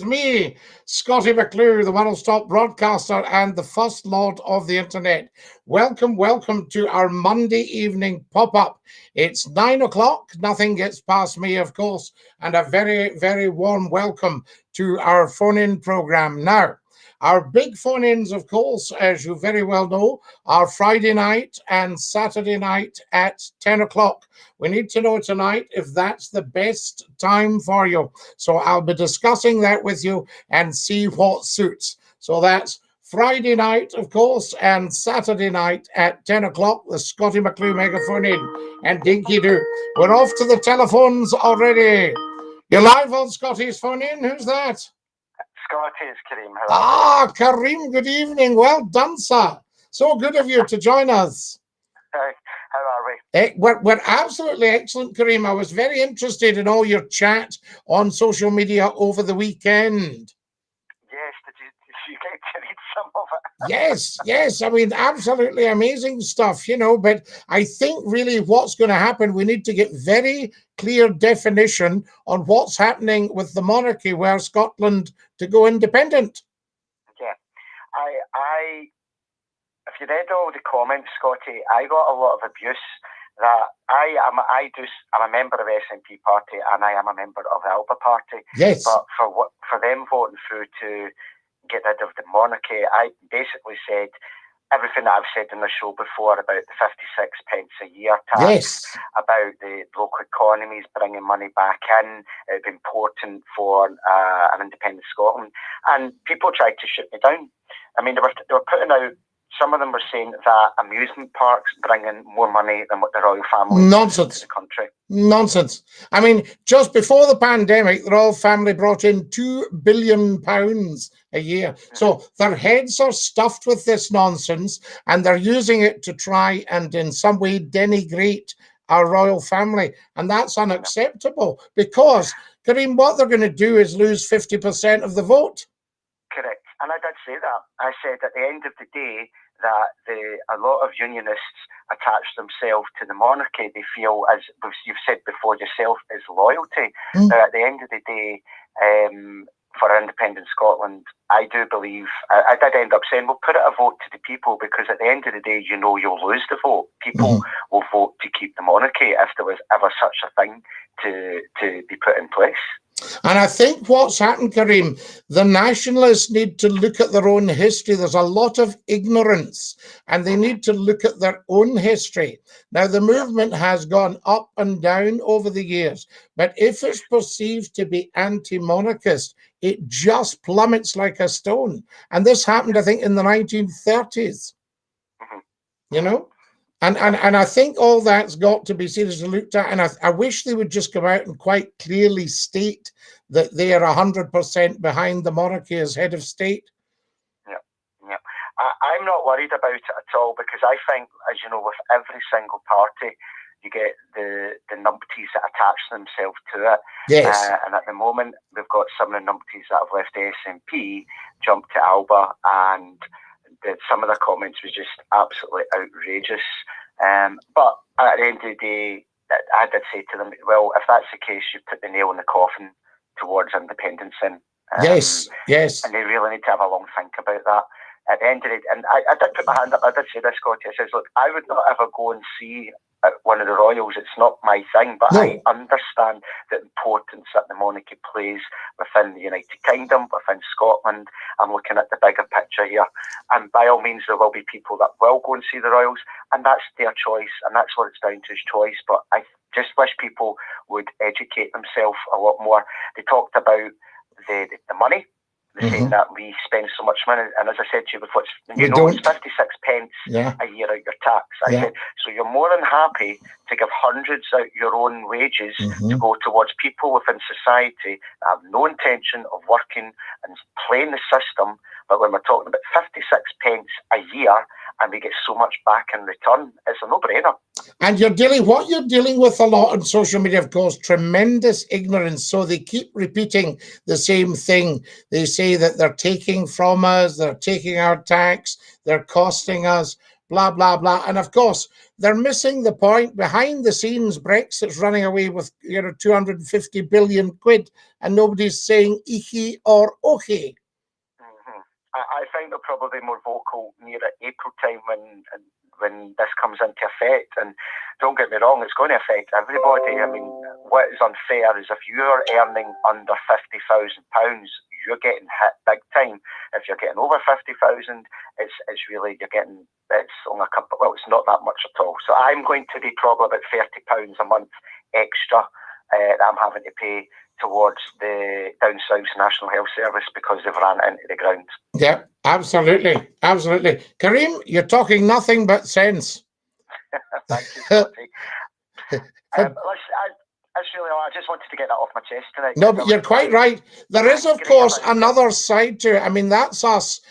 Me, Scottie McCLUE, the one-stop broadcaster and the first lord of the internet. Welcome to our Monday evening pop-up. It's 9 o'clock. Nothing gets past me, of course, and a very warm welcome to our phone-in program now. Our big phone-ins, of course, as you very well know, are Friday night and Saturday night at 10 o'clock. We need to know tonight if that's the best time for you. So I'll be discussing that with you and see what suits. So that's Friday night, of course, and Saturday night at 10 o'clock, the Scottie McCLUE megaphone in. And dinky do. We're off to the telephones already. You're live on Scottie's phone in. Who's that? Scottie, it's Kareem. How are you? Kareem, good evening. Well done, sir. So good of you to join us. How are we? We're absolutely excellent, Kareem. I was very interested in all your chat on social media over the weekend. Yes, did you get to read some of it? Yes. I mean, absolutely amazing stuff, but I think really what's going to happen, we need to get very clear definition on what's happening with the monarchy, where Scotland to go independent. Yeah. If you read all the comments, Scottie, I got a lot of abuse that I'm a member of the SNP party and I am a member of the ALBA party. Yes. But for them voting through to get rid of the monarchy, I basically said everything that I've said in the show before about the 56 pence a year tax, yes, about the local economies bringing money back in, it'd be important for an independent Scotland. And people tried to shoot me down. I mean, they were putting out, some of them were saying that amusement parks bring in more money than what the royal family Nonsense. in the country. Nonsense. I mean, just before the pandemic, the royal family brought in £2 billion a year. So their heads are stuffed with this nonsense, and they're using it to try and in some way denigrate our royal family. And that's unacceptable because, Kareem, what they're going to do is lose 50% of the vote. Correct. And I did say that. I said at the end of the day that a lot of unionists attach themselves to the monarchy. They feel, as you've said before yourself, is loyalty. Now, at the end of the day, for independent Scotland, I do believe, I did end up saying, we'll put it a vote to the people, because at the end of the day, you'll lose the vote. People will vote to keep the monarchy if there was ever such a thing to be put in place. And I think what's happened, Kareem, the nationalists need to look at their own history. There's a lot of ignorance, and they need to look at their own history. Now, the movement has gone up and down over the years, but if it's perceived to be anti-monarchist, it just plummets like a stone. And this happened, I think, in the 1930s, And I think all that's got to be seriously looked at. And I wish they would just come out and quite clearly state that they are 100% behind the monarchy as head of state. Yeah. I'm not worried about it at all, because I think, as you know, with every single party, you get the numpties that attach themselves to it. Yes. And at the moment, we've got some of the numpties that have left the SNP, jumped to ALBA, and some of the comments was just absolutely outrageous. But at the end of the day, I did say to them, well, if that's the case, you put the nail in the coffin towards independence in. Yes. And they really need to have a long think about that. At the end of the day, and I did put my hand up, I did say this, Scottie, I says, look, I would not ever go and see one of the royals. It's not my thing, but no. I understand the importance that the monarchy plays within the United Kingdom, within Scotland. I'm looking at the bigger picture here, and by all means there will be people that will go and see the royals, and that's their choice, and that's what it's down to, is choice. But I just wish people would educate themselves a lot more. They talked about the money. They're saying that we spend so much money, and as I said to you before, it's 56 pence a year out your tax. I said, so you're more than happy to give hundreds out your own wages to go towards people within society that have no intention of working and playing the system. But when we're talking about 56 pence a year and we get so much back in return, it's a no-brainer. And you're dealing with a lot on social media, of course, tremendous ignorance. So they keep repeating the same thing. They say that they're taking from us, they're taking our tax, they're costing us. blah, blah, blah. And of course, they're missing the point. Behind the scenes, Brexit's running away with 250 billion quid, and nobody's saying ichi or ochi. I think they'll probably be more vocal near April time when this comes into effect. And don't get me wrong, it's going to affect everybody. I mean, what is unfair is if you're earning under £50,000, you're getting hit big time. If you're getting over 50,000, it's really it's only a couple. Well, it's not that much at all. So I'm going to be probably about £30 a month extra that I'm having to pay towards the Down South National Health Service because they've ran into the ground. Yeah, absolutely. Absolutely. Kareem, you're talking nothing but sense. Thank you, Scottie. That's really all. I just wanted to get that off my chest tonight. No, but you're quite right. There is, of course, another side to it. I mean, that's us,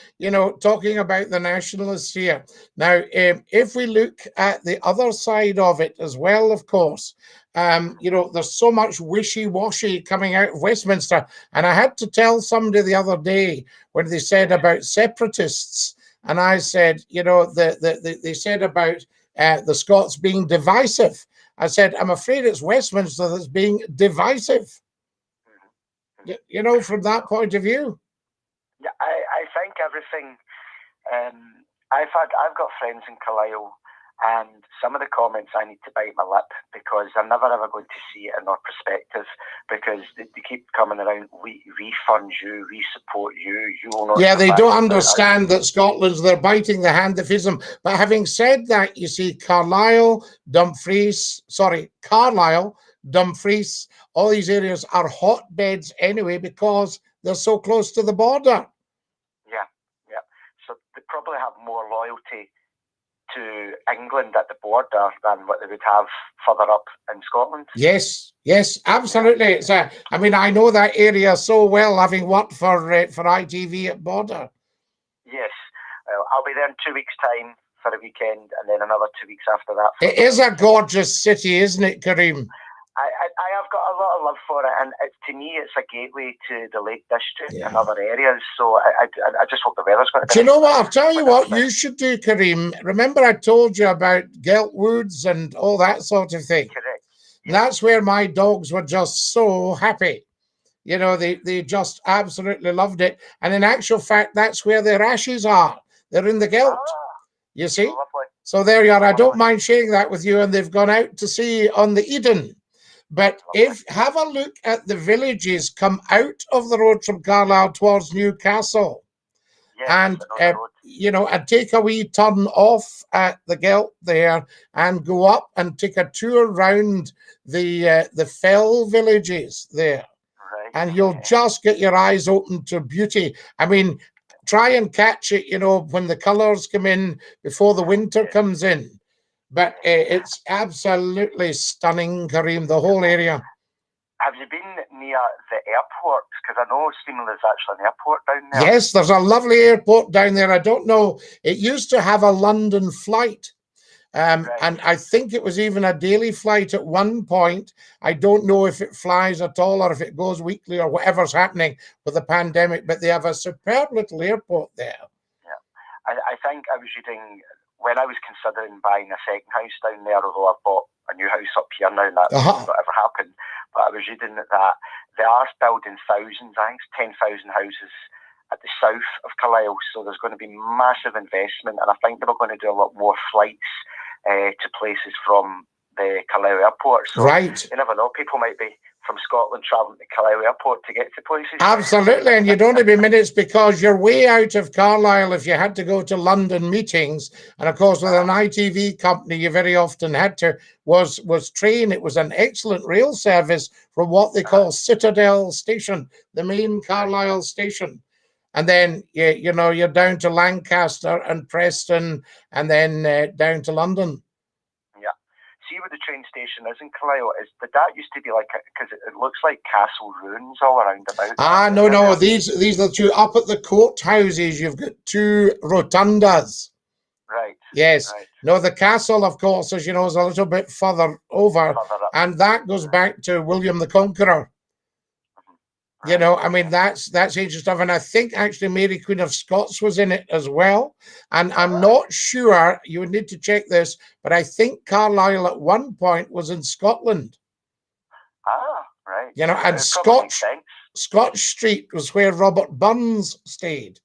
talking about the nationalists here. Now, if we look at the other side of it as well, of course, there's so much wishy-washy coming out of Westminster. And I had to tell somebody the other day when they said about separatists, and I said, they said about the Scots being divisive. I said, I'm afraid it's Westminster that's being divisive. From that point of view. Yeah, I think everything. I've got friends in Carlisle, and some of the comments I need to bite my lip because I'm never ever going to see it in their perspective because they keep coming around. We fund you, we support you. You will not. Yeah, they don't understand that Scotland's they're biting the hand that feeds them. But having said that, you see, Carlisle, Dumfries, all these areas are hotbeds anyway because they're so close to the border. Yeah. So they probably have more loyalty to England at the border than what they would have further up in Scotland. Yes, absolutely. It's I know that area so well, having worked for ITV at border. Yes, I'll be there in 2 weeks' time for a weekend, and then another 2 weeks after that. It is a gorgeous city, isn't it, Kareem? I have got a lot of love for it, and to me, it's a gateway to the Lake District and other areas. So I just hope the weather's going to be. Do you know what? I'll tell you what you should do, Kareem. Remember, I told you about Gelt Woods and all that sort of thing. Correct. And that's where my dogs were just so happy. They just absolutely loved it. And in actual fact, that's where their ashes are. They're in the Gelt. You see? Lovely. So there you are. I don't mind sharing that with you. And they've gone out to sea on the Eden. But have a look at the villages come out of the road from Carlisle towards Newcastle. Yes, and and take a wee turn off at the Gelt there and go up and take a tour around the fell villages there. Right. And you'll just get your eyes open to beauty. I mean, try and catch it, when the colours come in before the winter comes in. But it's absolutely stunning, Kareem, the whole area. Have you been near the airport? Because I know Steaming is actually an airport down there. Yes, there's a lovely airport down there. I don't know. It used to have a London flight. And I think it was even a daily flight at one point. I don't know if it flies at all or if it goes weekly or whatever's happening with the pandemic. But they have a superb little airport there. Yeah, I think I was reading when I was considering buying a second house down there, although I've bought a new house up here now, and that's not ever happened. But I was reading that they are building thousands, I think it's 10,000 houses at the south of Carlisle. So there's going to be massive investment, and I think they're going to do a lot more flights to places from the Carlisle airport. So you never know, people might be from Scotland travelling to Carlisle airport to get to places. Absolutely, and you'd only be minutes because you're way out of Carlisle if you had to go to London meetings. And of course, with an ITV company, you very often had to was train. It was an excellent rail service from what they call Citadel Station, the main Carlisle station. And then you're down to Lancaster and Preston, and then down to London. See where the train station is in Carlisle? Did that used to be like, because it looks like castle ruins all around about. No. These are the two up at the courthouses. You've got two rotundas. Right. Yes. Right. No, the castle, of course, as you know, is a little bit further over, and that goes back to William the Conqueror. You know, I mean, that's ancient stuff. And I think actually Mary Queen of Scots was in it as well. And I'm not sure, you would need to check this, but I think Carlisle at one point was in Scotland. Ah, right. You know, and Scotch Street was where Robert Burns stayed.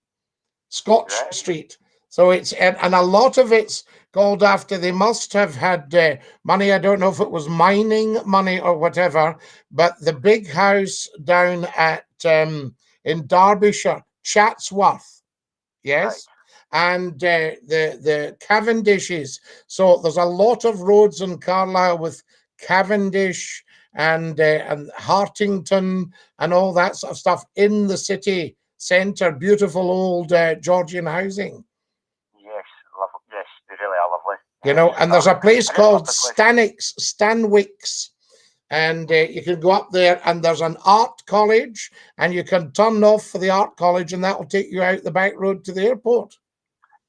Scotch Street. So it's, and a lot of it's called after, they must have had money. I don't know if it was mining money or whatever, but the big house down at in Derbyshire, Chatsworth, yes, and the Cavendishes. So there's a lot of roads in Carlisle with Cavendish and Hartington and all that sort of stuff in the city centre. Beautiful old Georgian housing. Yes, they really are lovely. You know, and there's a place called Stanwicks, and you can go up there, and there's an art college, and you can turn off for the art college, and that will take you out the back road to the airport.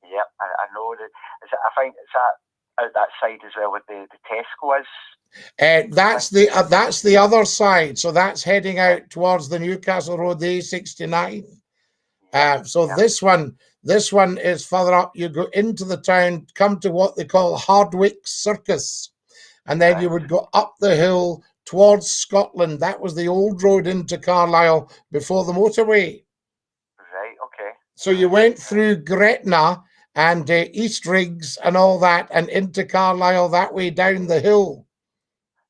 Yep, I know that. I think it's out that side as well with the Tesco is. That's the other side, so that's heading out towards the Newcastle Road, the A69. This one is further up. You go into the town, come to what they call Hardwick Circus, and then you would go up the hill towards Scotland. That was the old road into Carlisle before the motorway. Right, okay. So you went through Gretna and East Riggs and all that, and into Carlisle that way down the hill.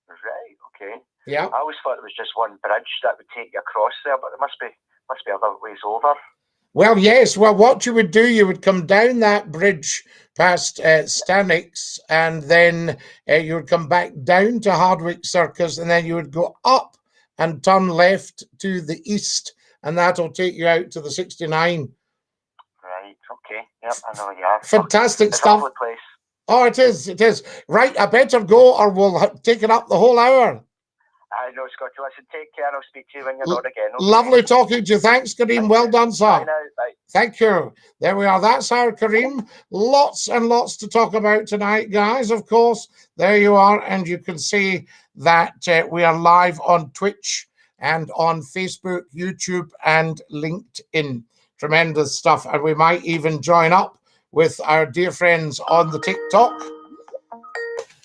Right, okay. Yeah. I always thought it was just one bridge that would take you across there, but there must be other ways over. Well, yes. Well, what you would do, you would come down that bridge past Stanwicks, and then you would come back down to Hardwick Circus, and then you would go up and turn left to the east, and that'll take you out to the 69. Right, okay. Yep, I know you are. Fantastic stuff. Place. Oh, it is. Right, I better go, or we'll take it up the whole hour. I know, Scottie. Listen, take care. I'll speak to you when you're on again. Okay? Lovely talking to you. Thanks, Kareem. Well done, sir. Bye now. Bye. Thank you. There we are. That's our Kareem. Lots and lots to talk about tonight, guys. Of course, there you are. And you can see that we are live on Twitch and on Facebook, YouTube, and LinkedIn. Tremendous stuff. And we might even join up with our dear friends on the TikTok.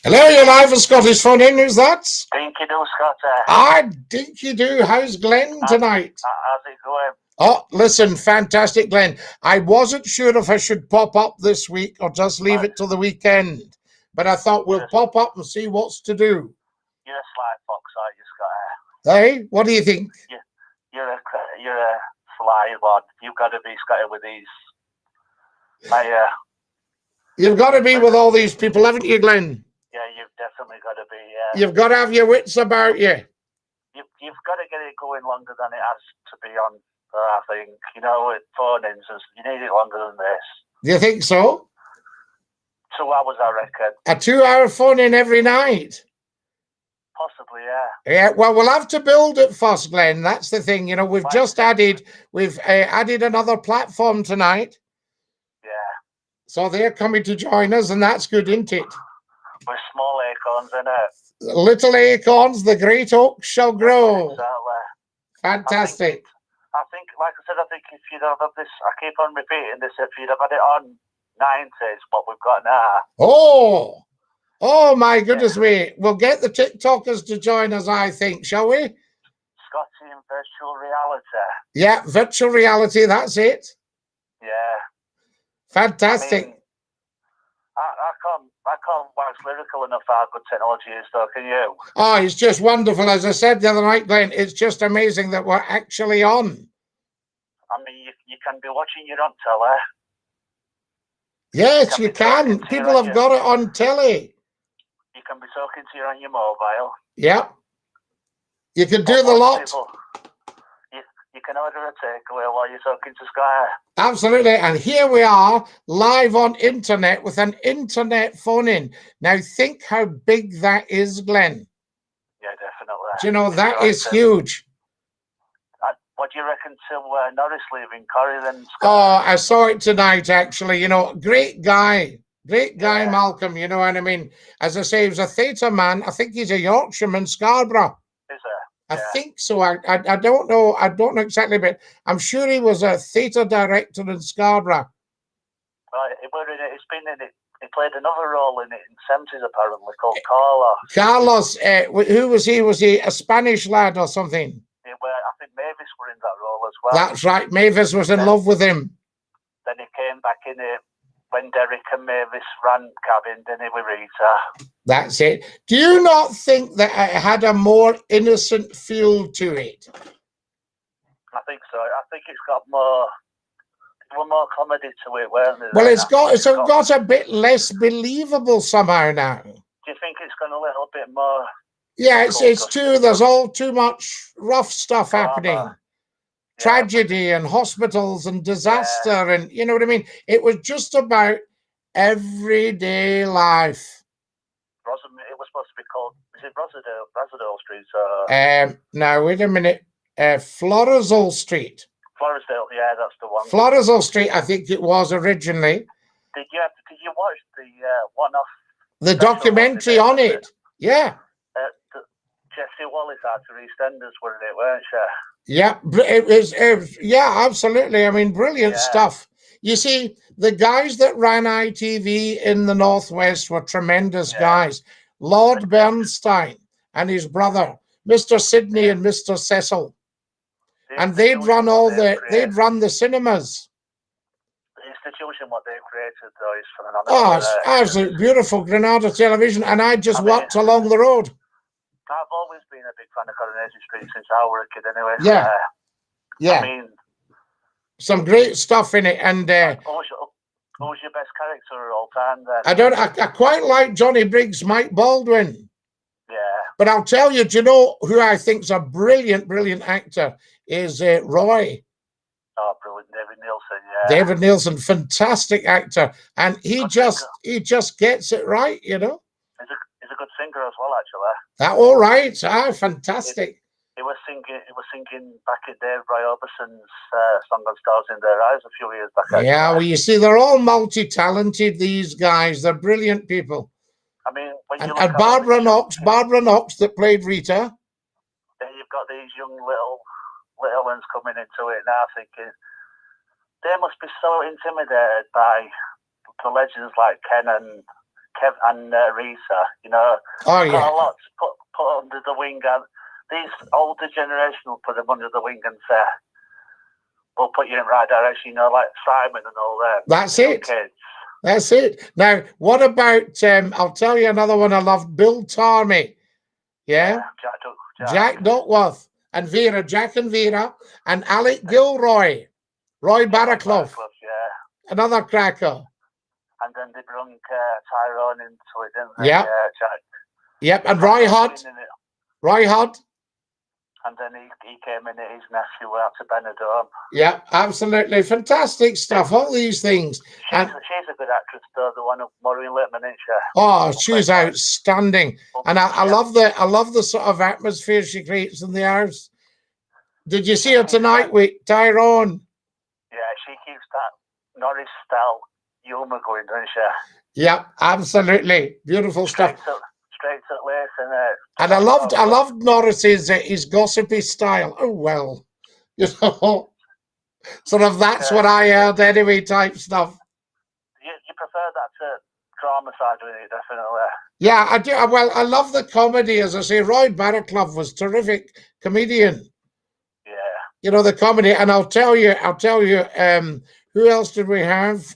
Hello, you're live on Scottish Phone In. Who's that? Dinky do, Scottie. Ah, Dinky do. How's Glenn tonight? How's it going? Oh, listen, fantastic, Glenn. I wasn't sure if I should pop up this week or just leave it till the weekend, but I thought we'll pop up and see what's to do. You're a sly fox, aren't you, Scottie? Hey, what do you think? You're a sly one. You've got to be, Scottie, with these. You've got to be with all these people, haven't you, Glenn? Yeah, you've definitely got to be. You've got to have your wits about you. You've got to get it going longer than it has to be on. I think, you know, with phone-ins, you need it longer than this. Do you think so? 2 hours, I reckon. A 2-hour phone-in every night? Possibly, yeah. Yeah, well, we'll have to build it first, Glenn. That's the thing. You know, we've added another platform tonight. Yeah. So they're coming to join us, and that's good, isn't it? With small acorns in it. Little acorns, the great oaks shall grow. Exactly. Fantastic. I think, like I said, if you'd have had this, I keep on repeating this, if you'd have had it on 90s, what we've got now. Oh my goodness me. We'll get the TikTokers to join us, I think, shall we? Scottie in virtual reality. Yeah, virtual reality, that's it. Yeah. Fantastic. I mean, I can't wax lyrical enough how good technology is, though, can you? Oh, it's just wonderful. As I said the other night, Glenn, it's just amazing that we're actually on. I mean, you can be watching your own telly. Yes, you can. People have got it on telly. You can be talking to you on your mobile. Yeah. You can do the lot. You can order a takeaway while you're talking to Sky. Absolutely. And here we are, live on internet with an internet phone-in. Now, think how big that is, Glenn. Yeah, definitely. Do you know, that is huge. What do you reckon to Norris leaving Corrie then? Oh, I saw it tonight, actually. You know, great guy. Great guy, yeah. Malcolm, you know what I mean? As I say, he was a theatre man. I think he's a Yorkshireman, Scarborough. Is he? I think so. I don't know. I don't know exactly, but I'm sure he was a theatre director in Scarborough. Right, he's been in it. He played another role in it in the 70s, apparently, called Carlos. Carlos, who was he? Was he a Spanish lad or something? I think Mavis were in that role as well. That's right. Mavis was in love with him. Then he came back in it when Derek and Mavis ran Cabin, didn't he, with Rita? That's it. Do you not think that it had a more innocent feel to it? I think so. I think it's got more comedy to it, weren't there? Well, it's got a bit less believable somehow now. Do you think it's got a little bit more? Yeah, there's all too much rough stuff happening. Yeah. Tragedy and hospitals and disaster and you know what I mean? It was just about everyday life. It was supposed to be called, is it Rosedale Street? Now, wait a minute. Florizel Street. Floresdale, yeah, that's the one. Florizel Street, I think it was originally. Did you watch the one-off? The documentary on it? Yeah. Jessie Wallace out of EastEnders were in it, weren't she? Yeah, it was yeah, absolutely. I mean, brilliant stuff. You see, the guys that ran ITV in the Northwest were tremendous guys. Lord Bernstein and his brother, Mr. Sidney and Mr. Cecil. And they'd run the cinemas. The institution, what they created, though, is phenomenal. Oh, it's absolutely beautiful, Granada Television. And I just walked along the road. I've always been a big fan of Coronation Street since I was a kid, anyway. Yeah. Yeah. I mean, some great stuff in it. And who was your best character of all time then? I quite like Johnny Briggs, Mike Baldwin. Yeah. But I'll tell you, do you know who I think's a brilliant, brilliant actor is Roy. Oh, brilliant. David Nielsen, yeah. David Nielsen, fantastic actor. And he just gets it right, you know. He's a good singer as well, actually. That all right. Fantastic. He was singing back at Dave Robertson's song on Stars in Their Eyes a few years back. Actually. Yeah, well, you see, they're all multi-talented, these guys. They're brilliant people. I mean, when you and Barbara Knox that played Rita. Then you've got these young little ones coming into it now, thinking they must be so intimidated by the legends like Ken and Kev and Rita. You know, oh yeah, got a lot to put under the wing. And these older generation will put them under the wing and say, "We'll put you in the right direction." You know, like Simon and all that. That's it. Kids. That's it. Now, what about, I'll tell you another one I loved, Bill Tarmy. Yeah? Jack Duckworth and Vera, Jack and Vera, and Alec Gilroy, Roy Barraclough. Yeah. Another cracker. And then they brought Tyrone into it, didn't they? Yep. Jack. Yep, and Roy Hudd. And then he came in, his nephew out to Benidorm. Yeah, absolutely. Fantastic stuff, all these things. She's a good actress, though, the one of Maureen Lipman, isn't she? Oh, she's outstanding. And I love the sort of atmosphere she creates in the house. Did you see her tonight with Tyrone? Yeah, she keeps that Norris-style humour going, doesn't she? Yeah, absolutely. Beautiful stuff. Straight at lace, and I loved Norris's his gossipy style. Oh well, you know, sort of that's what I heard anyway, type stuff. You prefer that to drama side of it, definitely. Yeah, I do. Well, I love the comedy, as I say. Roy Barraclough was terrific comedian. Yeah. You know the comedy, and I'll tell you. Who else did we have?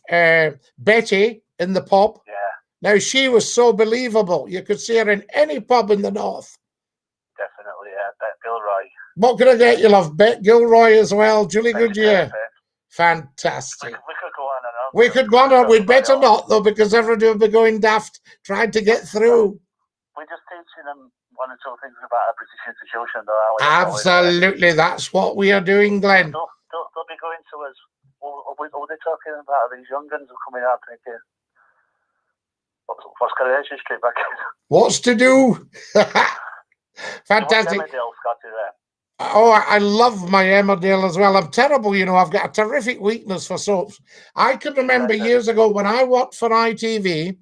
Betty in the pub. Yeah. Now, she was so believable. You could see her in any pub in the north. Definitely, yeah. Bet Gilroy. What can I get you, love? Bet Gilroy as well. Julie Goodyear. Fantastic. We could go on and on. We could go on and on. We'd better not, though, because everybody will be going daft trying to get through. We're just teaching them one or two things about a British institution, though. Absolutely. That's what we are doing, Glenn. They'll be going to us. What they're talking about, these young guns are coming out thinking, what's Coronation Street back in? What's to do? Fantastic. Emmerdale, Scottie, there. Oh, I love my Emmerdale as well. I'm terrible, you know. I've got a terrific weakness for soaps. I can remember years ago when I worked for ITV,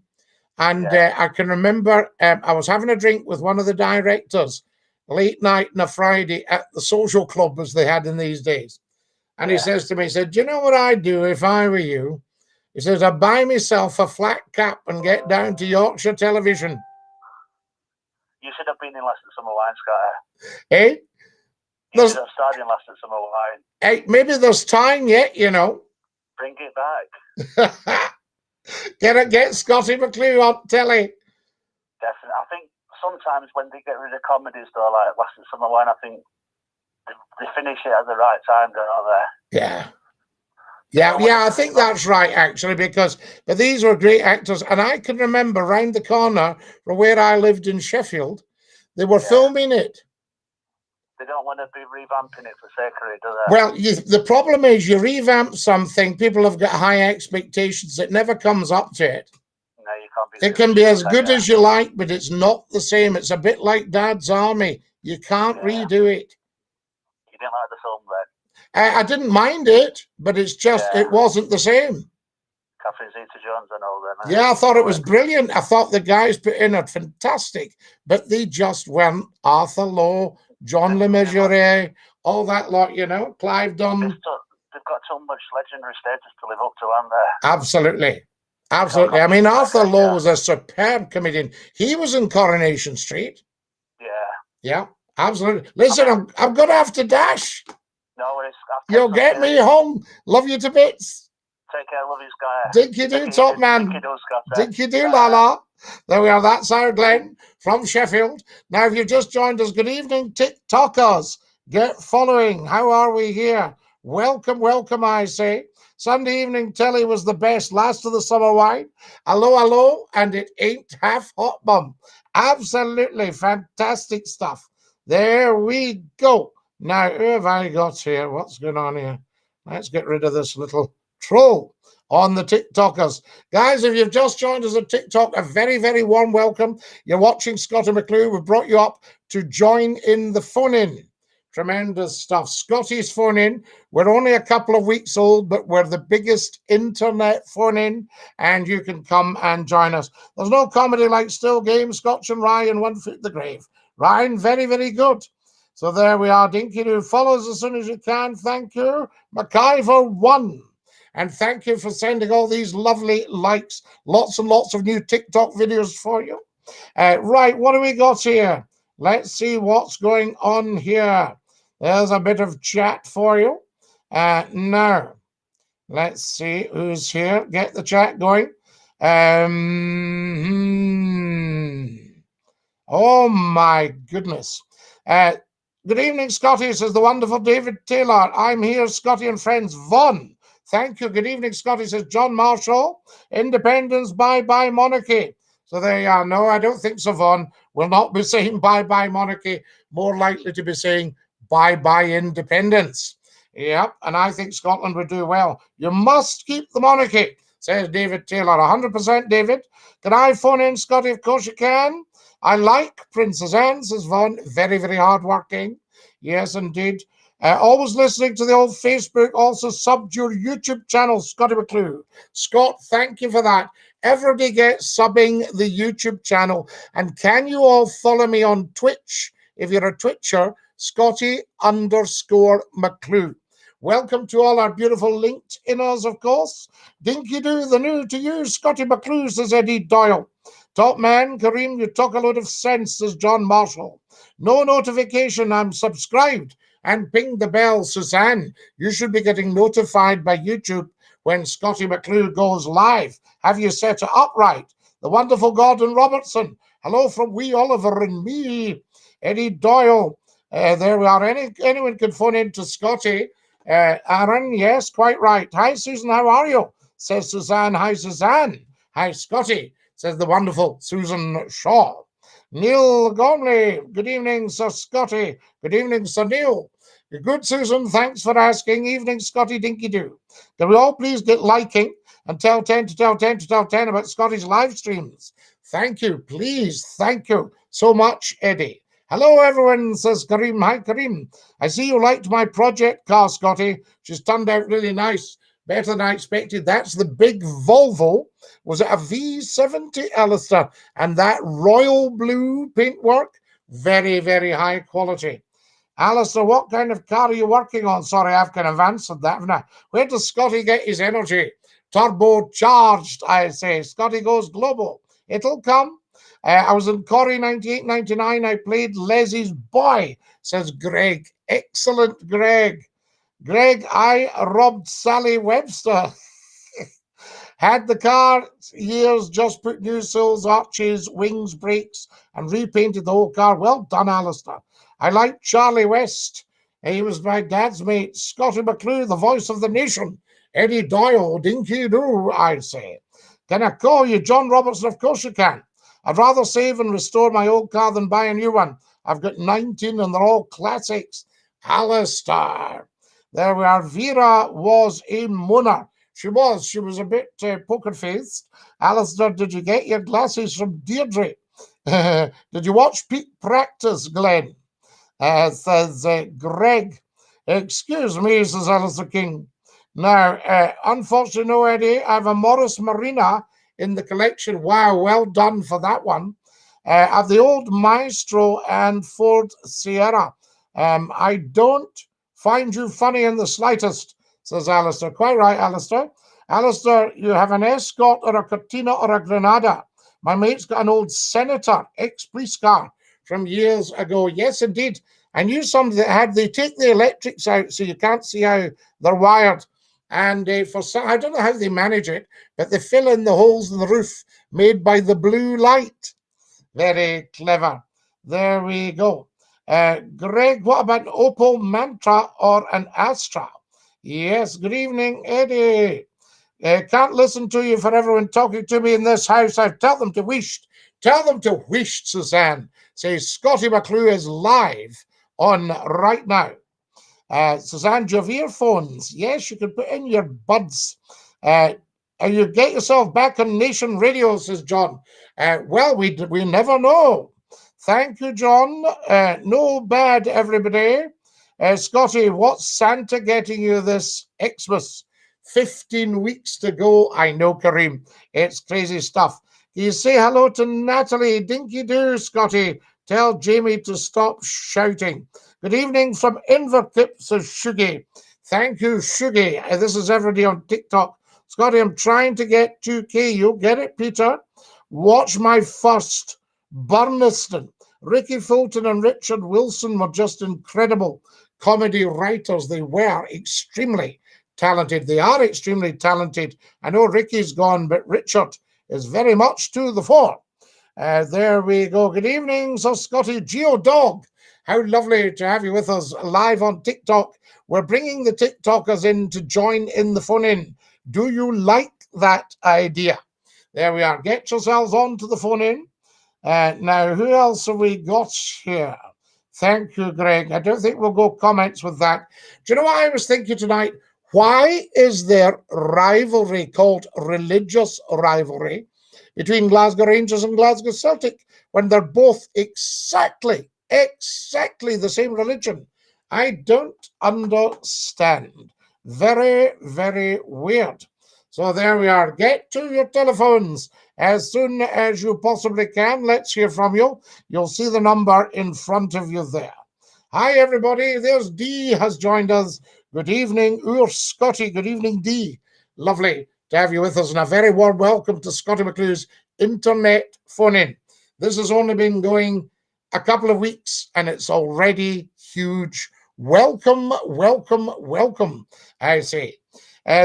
and I can remember I was having a drink with one of the directors, late night on a Friday at the social club as they had in these days. And he says to me, he said, do you know what I'd do if I were you? He says, I'd buy myself a flat cap and get down to Yorkshire Television. You should have been in Last Summer Wine, Scottie. Eh? You should have started in Last Summer Wine. Hey, maybe there's time yet, you know. Bring it back. Get Scottie McCLUE on telly. Definitely. I think sometimes when they get rid of comedies, though, like Last Summer Wine, I think they finish it at the right time, don't they? Yeah, I think that's right, actually, but these were great actors. And I can remember round the corner from where I lived in Sheffield, they were filming it. They don't want to be revamping it for sake of it, do they? Well, the problem is you revamp something, people have got high expectations. It never comes up to it. No, you can't be. It can be as good as you like, but it's not the same. It's a bit like Dad's Army. You can't redo it. You didn't like the film then? I didn't mind it, but it's just, it wasn't the same. Catherine Zeta-Jones and all them. Yeah, I thought it was brilliant. I thought the guys put in it fantastic, but they just went Arthur Lowe, John Le Mesurier, all that lot, you know, Clive Dunn. They've got so much legendary status to live up to, haven't they? Absolutely. Absolutely. I mean, Arthur Lowe was a superb comedian. He was in Coronation Street. Yeah, absolutely. Listen, I'm going to have to dash. No worries. You'll get me home. Love you to bits. Take care. Love you, Scott. Dinky do, top man. Dinky do, Scott. Dinky do, Lala. There we are. That's our Glenn from Sheffield. Now, if you've just joined us, good evening, TikTokers. Get following. How are we here? Welcome, welcome, I say. Sunday evening telly was the best. Last of the summer wine. Hello, hello, and it ain't half hot bum. Absolutely fantastic stuff. There we go. Now, who have I got here? What's going on here? Let's get rid of this little troll on the TikTokers. Guys, if you've just joined us on TikTok, a very, very warm welcome. You're watching Scottie McCLUE. We brought you up to join in the phone-in. Tremendous stuff. Scottie's phone-in. We're only a couple of weeks old, but we're the biggest internet phone-in, and you can come and join us. There's no comedy like Still Game, Scotch and Rye, and 1 Foot the Grave. Ryan, very, very good. So there we are, Dinky Doo. Follow us as soon as you can. Thank you. McIver1. And thank you for sending all these lovely likes. Lots and lots of new TikTok videos for you. Right, what do we got here? Let's see what's going on here. There's a bit of chat for you. Now, let's see who's here. Get the chat going. Oh, my goodness. Good evening, Scottie, says the wonderful David Taylor. I'm here, Scottie and friends. Von. Thank you. Good evening, Scottie, says John Marshall. Independence, bye-bye monarchy. So there you are. No, I don't think so, Von. We'll not be saying bye-bye monarchy. More likely to be saying bye-bye independence. Yep, and I think Scotland would do well. You must keep the monarchy, says David Taylor. 100%, David. Can I phone in, Scottie? Of course you can. I like Princess Anne, says Von. Very, very hardworking. Yes, indeed. Always listening to the old Facebook. Also subbed your YouTube channel, Scottie McCLUE. Scott, thank you for that. Everybody gets subbing the YouTube channel. And can you all follow me on Twitch? If you're a Twitcher, Scottie_McCLUE. Welcome to all our beautiful LinkedIners, of course. Dinky Doo, the new to you, Scottie McCLUE, says Eddie Doyle. Top man, Kareem, you talk a lot of sense, says John Marshall. No notification, I'm subscribed. And ping the bell, Suzanne. You should be getting notified by YouTube when Scottie McCLUE goes live. Have you set it up right? The wonderful Gordon Robertson. Hello from wee Oliver and me. Eddie Doyle. There we are. Anyone can phone in to Scottie. Aaron, yes, quite right. Hi, Susan, how are you? Says Suzanne. Hi, Suzanne. Hi, Scottie, says the wonderful Susan Shaw. Neil Gormley. Good evening, Sir Scottie. Good evening, Sir Neil. Good, Susan. Thanks for asking. Evening, Scottie Dinky Doo. Can we all please get liking and tell 10 to tell 10 to tell 10 about Scottie's live streams? Thank you. Please. Thank you so much, Eddie. Hello, everyone, says Kareem. Hi, Kareem. I see you liked my project car, Scottie. She's turned out really nice. Better than I expected. That's the big Volvo. Was it a V70, Alistair? And that royal blue paintwork Very, very high quality. Alistair, what kind of car are you working on? Sorry, I've kind of answered that, haven't I? Where does Scottie get his energy? Turbocharged, I say. Scottie goes global. It'll come. I was in Corrie 98, 99. I played Leslie's boy, says Greg. Excellent, Greg. Greg, I robbed Sally Webster. Had the car years, just put new sills, arches, wings, brakes, and repainted the whole car. Well done, Alistair. I like Charlie West. He was my dad's mate. Scottie McCLUE, the voice of the nation. Eddie Doyle, dinky doo, I say. Can I call you John Robertson? Of course you can. I'd rather save and restore my old car than buy a new one. I've got 19 and they're all classics. Alistair. There we are. Vera was a moaner. She was a bit poker-faced. Alistair, did you get your glasses from Deirdre? Did you watch peak practice, Glenn? Says Greg. Excuse me, says Alistair King. Now, unfortunately, no, Eddie, I have a Morris Marina in the collection. Wow, well done for that one. Of the old Maestro and Ford Sierra. I don't find you funny in the slightest, says Alistair. Quite right, Alistair. Alistair, you have an Escort or a Cortina or a Granada. My mate's got an old Senator, ex-police car from years ago. Yes, indeed. I knew some that they take the electrics out so you can't see how they're wired. And for some, I don't know how they manage it, but they fill in the holes in the roof made by the blue light. Very clever. There we go. Greg, what about an Opel Mantra or an Astra? Yes, good evening, Eddie. Can't listen to you for everyone talking to me in this house. I tell them to wish. Tell them to wish, Suzanne. Say Scottie McCLUE is live on right now. Suzanne, do you have earphones? Yes, you can put in your buds. And you get yourself back on Nation Radio, says John. Well, we never know. Thank you, John. No bad, everybody. Scottie, what's Santa getting you this Xmas? 15 weeks to go. I know, Kareem. It's crazy stuff. Can you say hello to Natalie? Dinky do, Scottie. Tell Jamie to stop shouting. Good evening from Inverkip, says Shuggy. Thank you, Shuggy. This is everybody on TikTok. Scottie, I'm trying to get 2K. You'll get it, Peter. Watch my first. Burniston. Ricky Fulton and Richard Wilson were just incredible comedy writers. They were extremely talented. They are extremely talented. I know Ricky's gone, but Richard is very much to the fore. There we go. Good evening, Sir Scottie. Geo Dog. How lovely to have you with us live on TikTok. We're bringing the TikTokers in to join in the phone-in. Do you like that idea? There we are. Get yourselves on to the phone-in. Now, who else have we got here? Thank you, Greg. I don't think we'll go comments with that. Do you know what I was thinking tonight? Why is there rivalry called religious rivalry between Glasgow Rangers and Glasgow Celtic when they're both exactly the same religion? I don't understand. Very, very weird. So there we are. Get to your telephones as soon as you possibly can. Let's hear from you. You'll see the number in front of you there. Hi, everybody. There's Dee has joined us. Good evening, Scottie. Good evening, Dee. Lovely to have you with us, and a very warm welcome to Scottie McClue's internet phone-in. This has only been going a couple of weeks, and it's already huge. Welcome, welcome, welcome, I say.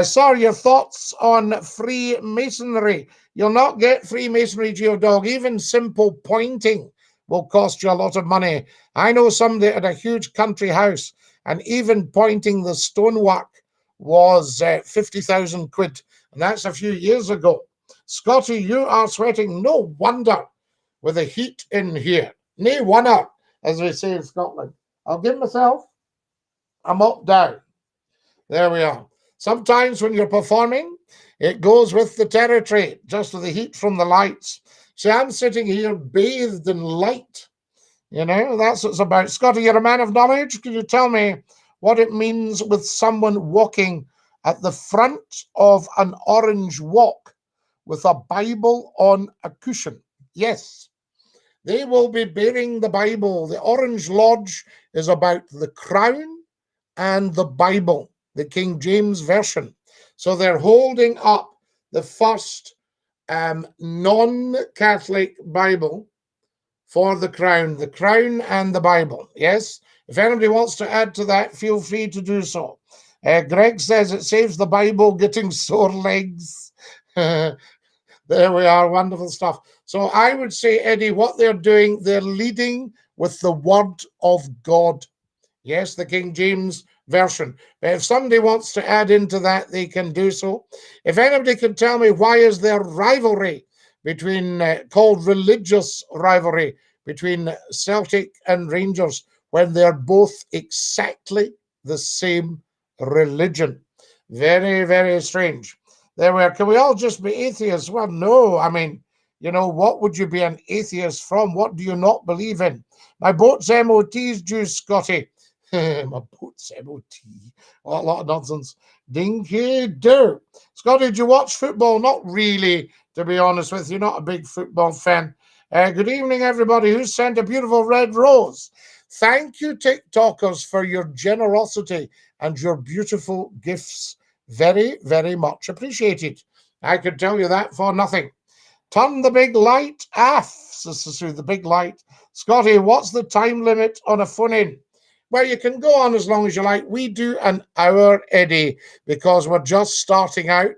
Sir, your thoughts on Freemasonry? You'll not get Freemasonry, Geodog. Even simple pointing will cost you a lot of money. I know somebody at a huge country house, and even pointing the stonework was 50,000 quid. And that's a few years ago. Scottie, you are sweating. No wonder with the heat in here. Nae wonder, as we say in Scotland. I'll give myself a mop down. There we are. Sometimes when you're performing, it goes with the territory, just with the heat from the lights. See, I'm sitting here bathed in light. You know, that's what it's about. Scottie, you're a man of knowledge. Can you tell me what it means with someone walking at the front of an orange walk with a Bible on a cushion? Yes. They will be bearing the Bible. The Orange Lodge is about the crown and the Bible, the King James Version. So they're holding up the first non-Catholic Bible for the crown and the Bible. Yes, if anybody wants to add to that, feel free to do so. Greg says it saves the Bible getting sore legs. There we are, wonderful stuff. So I would say, Eddie, what they're doing, they're leading with the Word of God. Yes, the King James Version. But if somebody wants to add into that, they can do so. If anybody can tell me why is there rivalry between, called religious rivalry, between Celtic and Rangers when they're both exactly the same religion? Very, very strange. There we are. Can we all just be atheists? Well, no. I mean, what would you be an atheist from? What do you not believe in? My boat's MOT's due, Scottie. My boat's MOT. A lot of nonsense. Dinky do. Scottie, do you watch football? Not really, to be honest with you. Not a big football fan. Good evening, everybody who sent a beautiful red rose. Thank you, TikTokers, for your generosity and your beautiful gifts. Very, very much appreciated. I could tell you that for nothing. Turn the big light off, Sister the big light. Scottie, what's the time limit on a phone-in? Well, you can go on as long as you like. We do an hour, Eddie, because we're just starting out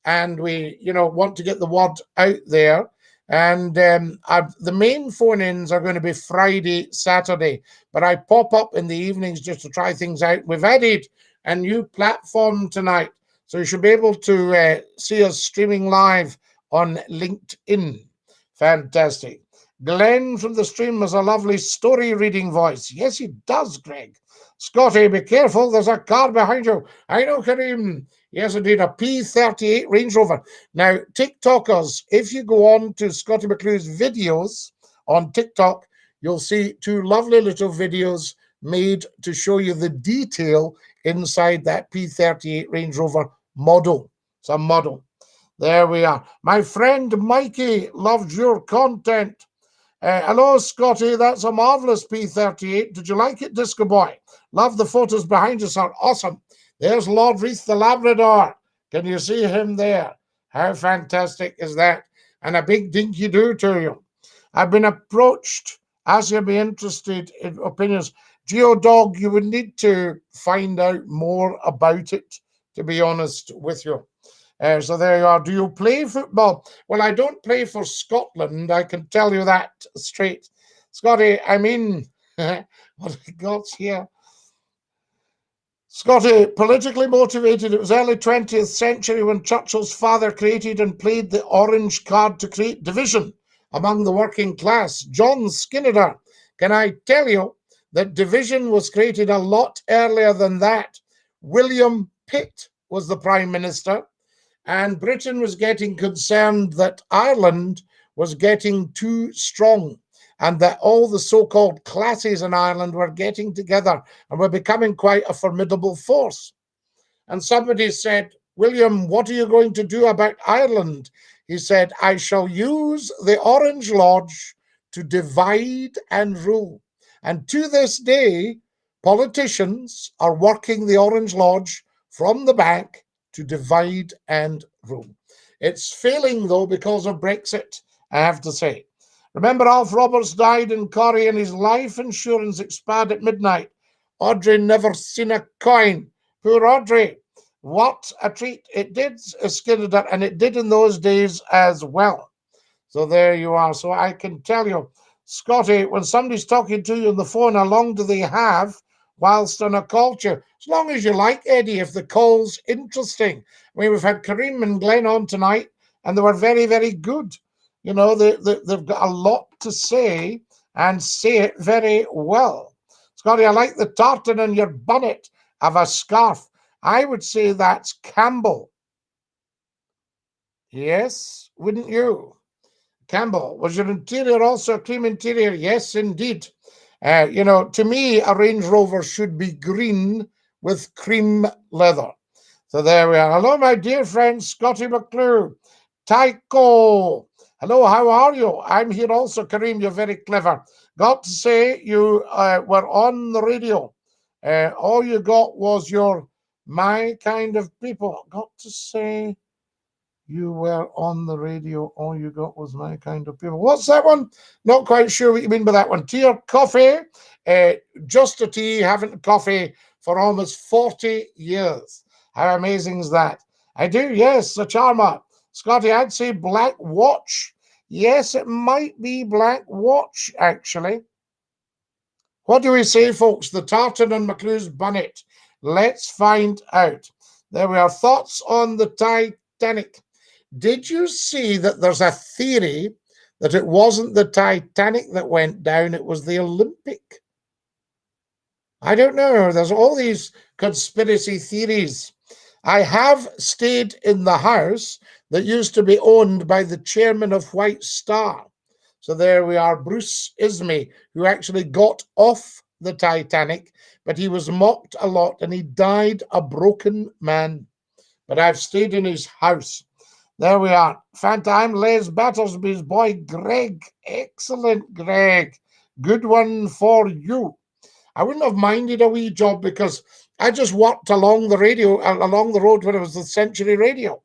and we, want to get the word out there. And the main phone-ins are going to be Friday, Saturday, but I pop up in the evenings just to try things out. We've added a new platform tonight, so you should be able to see us streaming live on LinkedIn. Fantastic. Glenn from the stream has a lovely story reading voice. Yes, he does, Greg. Scottie, be careful. There's a car behind you. I know, Kareem. Yes, indeed, a P38 Range Rover. Now, TikTokers, if you go on to Scottie McClue's videos on TikTok, you'll see two lovely little videos made to show you the detail inside that P38 Range Rover model. It's a model. There we are. My friend Mikey loves your content. Hello, Scottie. That's a marvelous P38. Did you like it, Disco Boy? Love the photos behind us are awesome. There's Lord Reith the Labrador. Can you see him there? How fantastic is that? And a big dinky do to you. I've been approached, as you'll be interested in opinions. Geodog, you would need to find out more about it, to be honest with you. So there you are. Do you play football? Well, I don't play for Scotland. I can tell you that straight. Scottie, I mean, what have we got here? Scottie, politically motivated. It was early 20th century when Churchill's father created and played the orange card to create division among the working class. John Skinner. Can I tell you that division was created a lot earlier than that? William Pitt was the Prime Minister. And Britain was getting concerned that Ireland was getting too strong and that all the so-called classes in Ireland were getting together and were becoming quite a formidable force. And somebody said, William, what are you going to do about Ireland? He said, I shall use the Orange Lodge to divide and rule. And to this day, politicians are working the Orange Lodge from the back to divide and rule. It's failing, though, because of Brexit, I have to say. Remember, Alf Roberts died in Corrie and his life insurance expired at midnight. Audrey never seen a coin. Poor Audrey. What a treat. It did, Skinner, and it did in those days as well. So there you are. So I can tell you, Scottie, when somebody's talking to you on the phone, how long do they have whilst on a call to you? As long as you like, Eddie, if the call's interesting. I mean, we've had Kareem and Glenn on tonight, and they were very, very good. They've got a lot to say and say it very well. Scottie, I like the tartan on your bonnet of a scarf. I would say that's Campbell. Yes, wouldn't you? Campbell, was your interior also a cream interior? Yes, indeed. To me, a Range Rover should be green with cream leather. So there we are. Hello, my dear friend, Scottie McClue. Tycho. Hello, how are you? I'm here also, Kareem. You're very clever. Got to say, you were on the radio. All you got was your My Kind of People. Got to say, you were on the radio. All you got was My Kind of People. What's that one? Not quite sure what you mean by that one. Tea or coffee? Just a tea, haven't coffee for almost 40 years. How amazing is that? I do, yes, the charmer. Scotty, I'd say Black Watch. Yes, it might be Black Watch, actually. What do we say, folks? The tartan on McCLUE's bonnet. Let's find out. There we are. Thoughts on the Titanic. Did you see that there's a theory that it wasn't the Titanic that went down, it was the Olympic? I don't know. There's all these conspiracy theories. I have stayed in the house that used to be owned by the chairman of White Star. So there we are, Bruce Ismay, who actually got off the Titanic, but he was mocked a lot and he died a broken man. But I've stayed in his house. There we are. I'm Les Battersby's boy, Greg. Excellent, Greg. Good one for you. I wouldn't have minded a wee job because I just walked along the road when it was the Century Radio.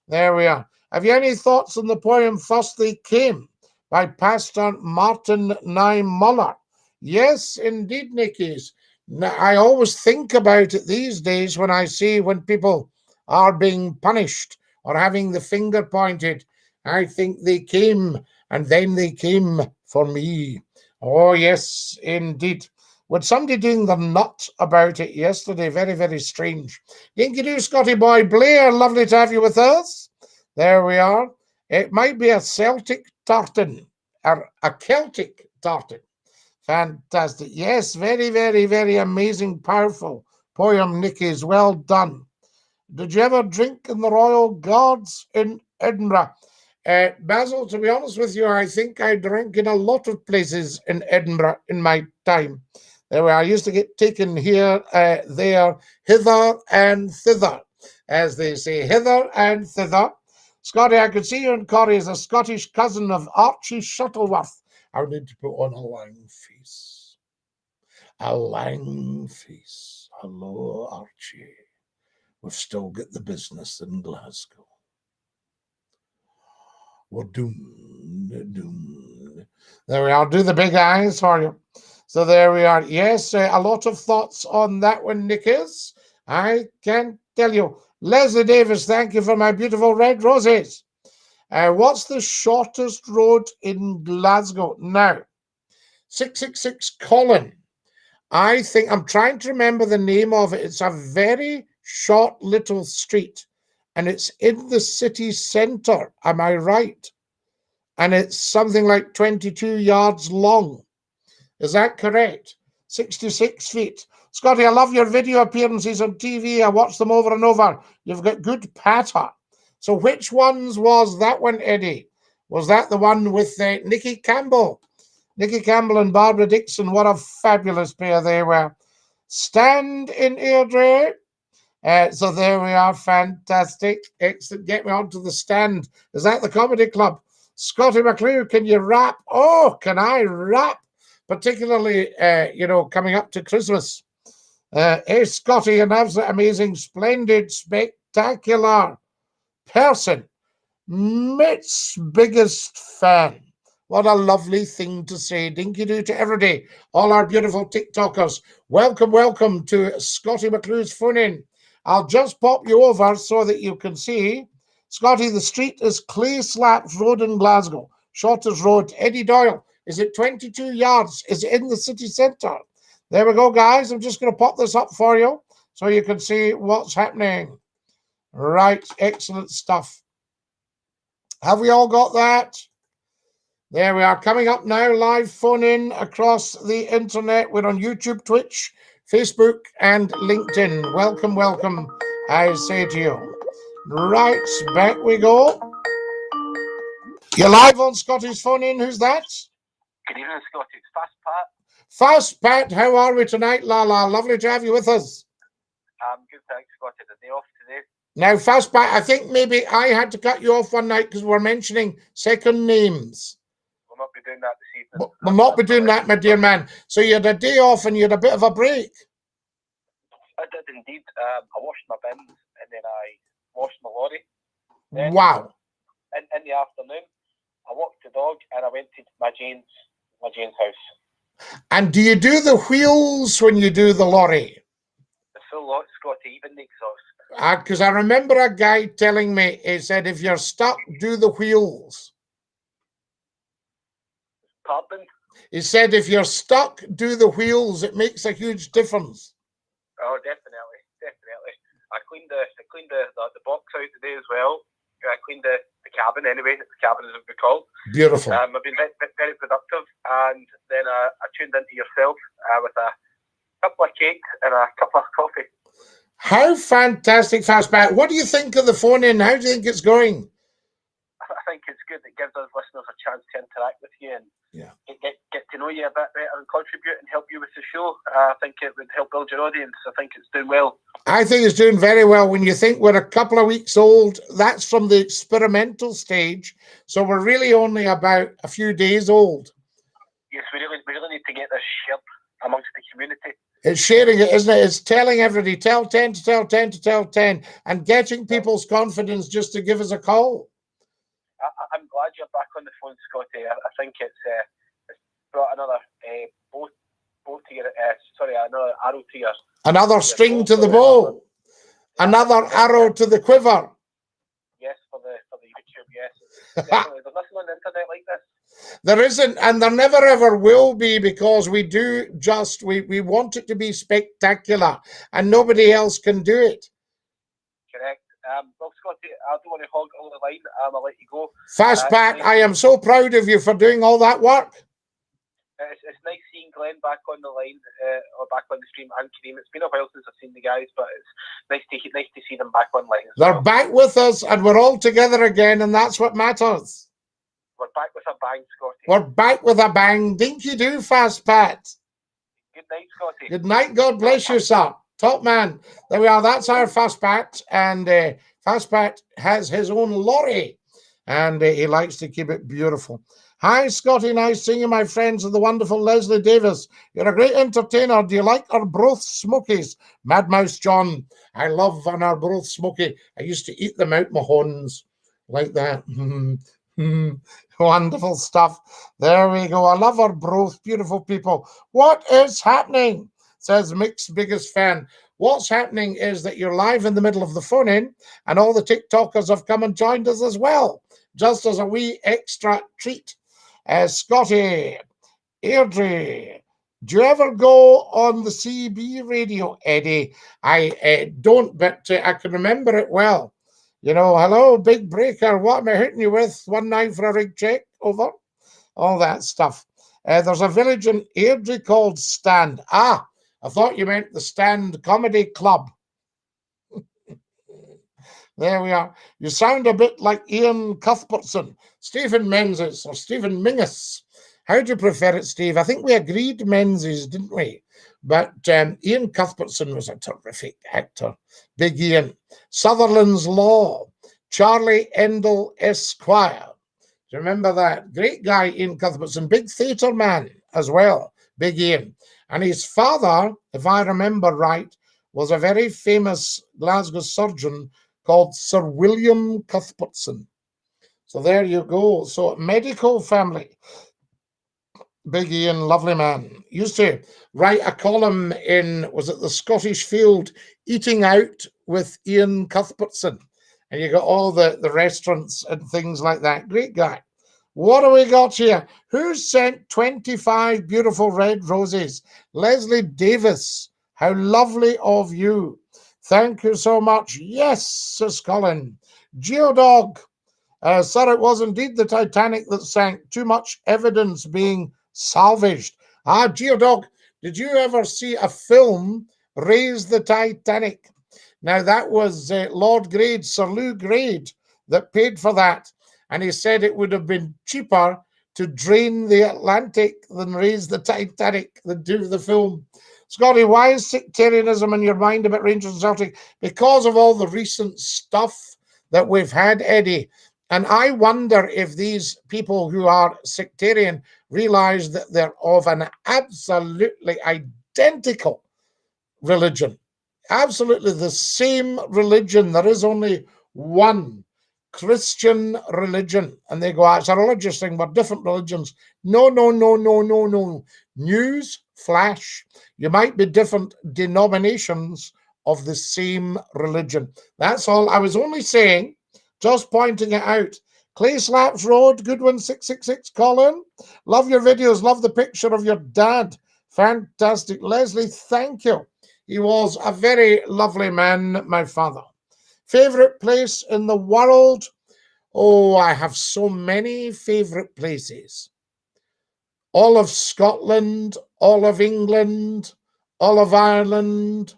There we are. Have you any thoughts on the poem First They Came by Pastor Martin Niemöller? Yes, indeed, Nickies. I always think about it these days when I see when people are being punished or having the finger pointed. I think they came and then they came for me. Oh, yes, indeed. With somebody doing the nut about it yesterday, very, very strange. Dinky do, Scotty boy. Blair, lovely to have you with us. There we are. It might be a Celtic tartan or a Celtic tartan. Fantastic. Yes, very, very, very amazing, powerful poem, Nicky's. Well done. Did you ever drink in the Royal Guards in Edinburgh? Basil, to be honest with you, I think I drank in a lot of places in Edinburgh in my time. There we are. I used to get taken here, there, hither and thither, as they say, hither and thither. Scotty, I could see you in Corrie as a Scottish cousin of Archie Shuttleworth. I would need to put on a lang face. A lang face. Hello, Archie. We've still got the business in Glasgow. We're doomed. There we are. Do the big eyes for you. So there we are. Yes, a lot of thoughts on that one, Nickers. I can tell you. Leslie Davis, thank you for my beautiful red roses. What's the shortest road in Glasgow? Now, 666 Colin. I think, I'm trying to remember the name of it. It's a very short little street, and it's in the city centre. Am I right? And it's something like 22 yards long. Is that correct? 66 feet. Scotty, I love your video appearances on TV. I watch them over and over. You've got good patter. So which ones was that one, Eddie? Was that the one with Nicky Campbell? Nicky Campbell and Barbara Dixon. What a fabulous pair they were. Stand in, Airdrie. So there we are. Fantastic. Excellent. Get me onto the stand. Is that the comedy club? Scottie McCLUE, can you rap? Oh, can I rap? Particularly, coming up to Christmas. Hey, Scotty, an absolute amazing, splendid, spectacular person. Mitt's biggest fan. What a lovely thing to say. Dinky do to everybody. All our beautiful TikTokers. Welcome, welcome to Scottie McCLUE's phone in. I'll just pop you over so that you can see. Scotty, the street is Clay Slaps Road in Glasgow. Shortest road. Eddie Doyle. Is it 22 yards? Is it in the city centre? There we go, guys. I'm just going to pop this up for you so you can see what's happening. Right. Excellent stuff. Have we all got that? There we are. Coming up now, live phone in across the internet. We're on YouTube, Twitch, Facebook, and LinkedIn. Welcome, welcome, I say to you. Right, back we go. You're live on Scotty's phone in. Who's that? Good evening, Scotty. It's Fast Pat. Fast Pat, how are we tonight, Lala? Lovely to have you with us. Good, thanks, Scotty. The day off today. Now, Fastback, I think maybe I had to cut you off one night because we're mentioning second names. We'll not be doing that this evening. We'll not be doing that, my dear man. So you had a day off and you had a bit of a break. I did indeed. I washed my bins and then I washed my lorry. Then, Wow. In the afternoon, I walked the dog and I went to my Jane's house. And do you do the wheels when you do the lorry? The full lot, Scottie, even the exhaust. Because I remember a guy telling me, he said, if you're stuck, do the wheels. Pardon? He said, if you're stuck, do the wheels. It makes a huge difference. Oh, definitely. I cleaned the box out today as well. I cleaned the cabin anyway. The cabin is what we call. Beautiful. I've been very productive, and then I tuned into yourself with a couple of cakes and a cup of coffee. How fantastic, Fastback. What do you think of the phone-in? How do you think it's going? I think it's good. It gives us listeners a chance to interact with you and get to know you a bit better and contribute and help you with the show. I think it would help build your audience. I think it's doing well. I think it's doing very well. When you think we're a couple of weeks old, that's from the experimental stage. So we're really only about a few days old. Yes, we really need to get this shared amongst the community. It's sharing it, isn't it? It's telling everybody, tell 10 to tell 10 to tell 10, and getting people's confidence just to give us a call. I'm glad you're back on the phone, Scottie. I think it's brought another bow to your another arrow to your. Another string to the bow. Another arrow to the quiver. Yes, for the YouTube. Yes, definitely. There's nothing on the internet like this. There isn't, and there never ever will be, because we want it to be spectacular, and nobody else can do it. Correct. Well, Scottie, I don't want to hog all the line. I'll let you go. Fastback, I am so proud of you for doing all that work. It's nice seeing Glenn back on the line, or back on the stream, and Kareem. It's been a while since I've seen the guys, but it's nice to see them back online. They're back with us, and we're all together again, and that's what matters. We're back with a bang, Scottie. We're back with a bang. Dinky do, Fastpat. Good night, Scottie. Good night. God bless you, sir. Top man. There we are. That's our Fastpat. And Fastpat has his own lorry. And he likes to keep it beautiful. Hi, Scottie. Nice seeing you, my friends, and the wonderful Leslie Davis. You're a great entertainer. Do you like our broth smokies? Mad Mouse John. I love our broth smoky. I used to eat them out my horns like that. Wonderful stuff. There we go. I love our broth. Beautiful people. What is happening? Says Mick's biggest fan. What's happening is that you're live in the middle of the phone-in, and all the TikTokers have come and joined us as well, just as a wee extra treat. Scottie, Airdrie, do you ever go on the CB radio, Eddie? I don't, but I can remember it well. You know, hello, big breaker. What am I hitting you with? 1-9 for a rig check. Over. All that stuff. There's a village in Airdrie called Stand. Ah, I thought you meant the Stand Comedy Club. There we are. You sound a bit like Ian Cuthbertson, Stephen Menzies, or Stephen Mingus. How do you prefer it, Steve? I think we agreed Menzies, didn't we? But Ian Cuthbertson was a terrific actor. Big Ian. Sutherland's Law. Charlie Endell Esquire. Do you remember that? Great guy, Ian Cuthbertson. Big theatre man as well. Big Ian. And his father, if I remember right, was a very famous Glasgow surgeon called Sir William Cuthbertson. So there you go. So medical family. Big Ian, lovely man. Used to write a column in, was it the Scottish Field, Eating Out with Ian Cuthbertson. And you got all the restaurants and things like that. Great guy. What do we got here? Who sent 25 beautiful red roses? Leslie Davis. How lovely of you. Thank you so much. Yes, says Colin. Geodog. Sir, it was indeed the Titanic that sank. Too much evidence being salvaged. Ah, Geodog, did you ever see a film, Raise the Titanic? Now, that was Lord Grade, Sir Lou Grade, that paid for that. And he said it would have been cheaper to drain the Atlantic than raise the Titanic, than do the film. Scottie, why is sectarianism in your mind about Rangers and Celtic? Because of all the recent stuff that we've had, Eddie. And I wonder if these people who are sectarian realize that they're of an absolutely identical religion. Absolutely the same religion. There is only one Christian religion. And they go, it's a religious thing, but different religions. No, no, no, no, no, no. News flash. You might be different denominations of the same religion. That's all. I was only saying, just pointing it out. Clay Slaps Road, Goodwin 666, Colin. Love your videos. Love the picture of your dad. Fantastic. Leslie, thank you. He was a very lovely man, my father. Favorite place in the world? Oh, I have so many favorite places. All of Scotland, all of England, all of Ireland.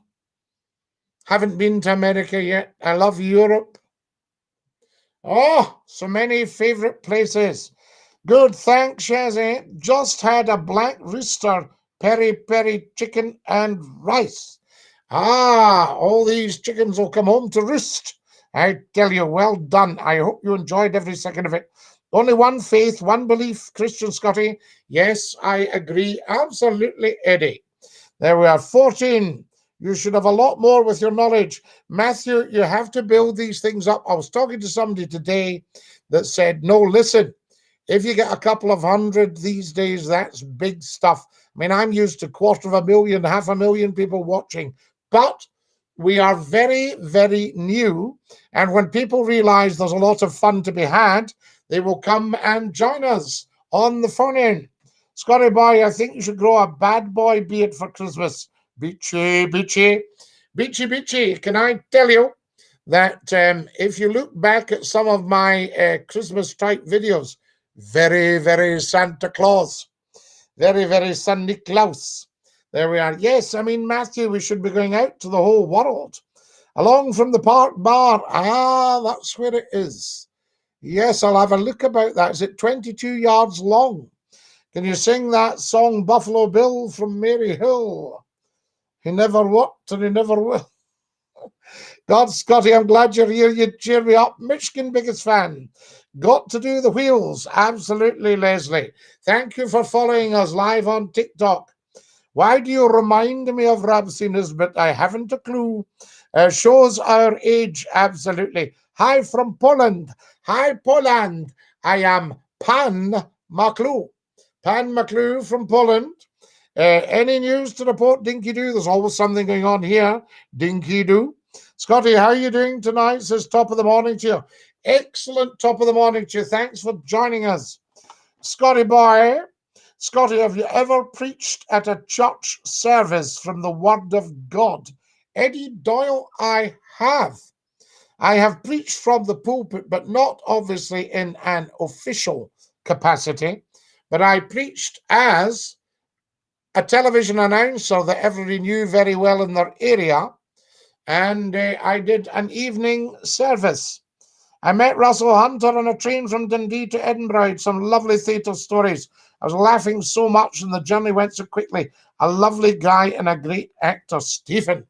Haven't been to America yet. I love Europe. Oh, so many favorite places. Good, thanks, Shazzy. Just had a black rooster, peri-peri chicken and rice. Ah, all these chickens will come home to roost. I tell you, well done. I hope you enjoyed every second of it. Only one faith, one belief, Christian Scottie. Yes, I agree. Absolutely, Eddie. There we are, 14. You should have a lot more with your knowledge. Matthew, you have to build these things up. I was talking to somebody today that said, no, listen, if you get a couple of hundred these days, that's big stuff. I mean, I'm used to 250,000, 500,000 people watching, but we are very, very new. And when people realize there's a lot of fun to be had, they will come and join us on the phone in. Scottie boy, I think you should grow a bad boy beard for Christmas. Beachy, beachy, beachy, beachy. Can I tell you that if you look back at some of my Christmas type videos, very, very Santa Claus, very, very San Niklaus. There we are. Yes, I mean, Matthew, we should be going out to the whole world. Along from the park bar. Ah, that's where it is. Yes, I'll have a look about that. Is it 22 yards long? Can you sing that song, Buffalo Bill from Mary Hill? He never worked and he never will. God, Scottie, I'm glad you're here. You cheer me up. Michigan biggest fan. Got to do the wheels. Absolutely, Leslie. Thank you for following us live on TikTok. Why do you remind me of Ramsey Nisbet? I haven't a clue. Shows our age, absolutely. Hi from Poland. Hi, Poland. I am Pan McCLUE. Pan McCLUE from Poland. Any news to report, Dinky Doo? There's always something going on here. Dinky Doo. Scottie, how are you doing tonight? Says top of the morning to you. Excellent top of the morning to you. Thanks for joining us. Scottie boy. Scottie, have you ever preached at a church service from the Word of God? Eddie Doyle, I have. I have preached from the pulpit, but not obviously in an official capacity. But I preached as a television announcer that everybody knew very well in their area. And I did an evening service. I met Russell Hunter on a train from Dundee to Edinburgh. Some lovely theatre stories. I was laughing so much and the journey went so quickly. A lovely guy and a great actor, Stephen.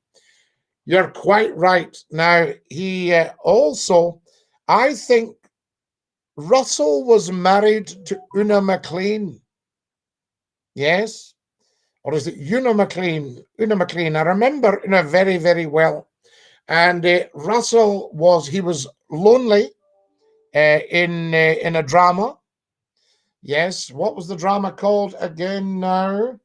You're quite right. Now, he also, I think Russell was married to Una McLean. Yes? Or is it Una McLean? Una McLean. I remember Una very, very well. And Russell was lonely in a drama. Yes, what was the drama called again now?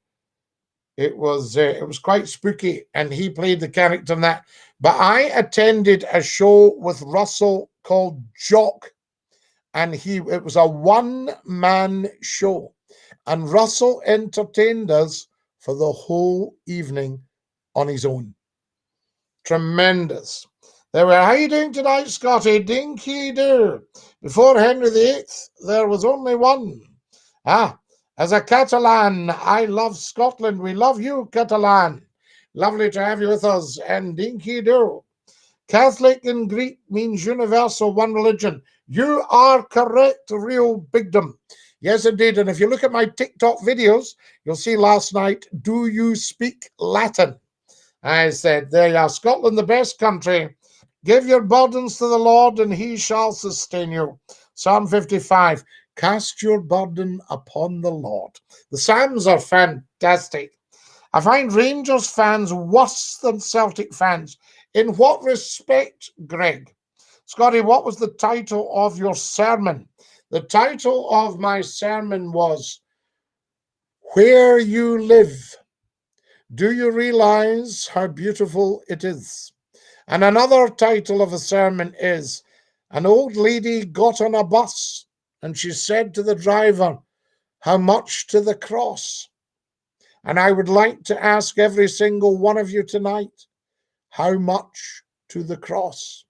It was quite spooky, and he played the character in that. But I attended a show with Russell called Jock, and it was a one-man show. And Russell entertained us for the whole evening on his own. Tremendous. There we are. How are you doing tonight, Scottie? Dinky do. Before Henry VIII, there was only one. As a Catalan, I love Scotland. We love you, Catalan. Lovely to have you with us. And dinky do. Catholic in Greek means universal, one religion. You are correct, real bigdom. Yes, indeed. And if you look at my TikTok videos, you'll see last night, do you speak Latin? I said, there you are, Scotland, the best country. Give your burdens to the Lord and he shall sustain you. Psalm 55, cast your burden upon the Lord. The Psalms are fantastic. I find Rangers fans worse than Celtic fans. In what respect, Greg? Scottie, what was the title of your sermon? The title of my sermon was, Where You Live, Do You Realize How Beautiful It Is? And another title of a sermon is, An Old Lady Got on a Bus and she said to the driver, How much to the cross? And I would like to ask every single one of you tonight, how much to the cross?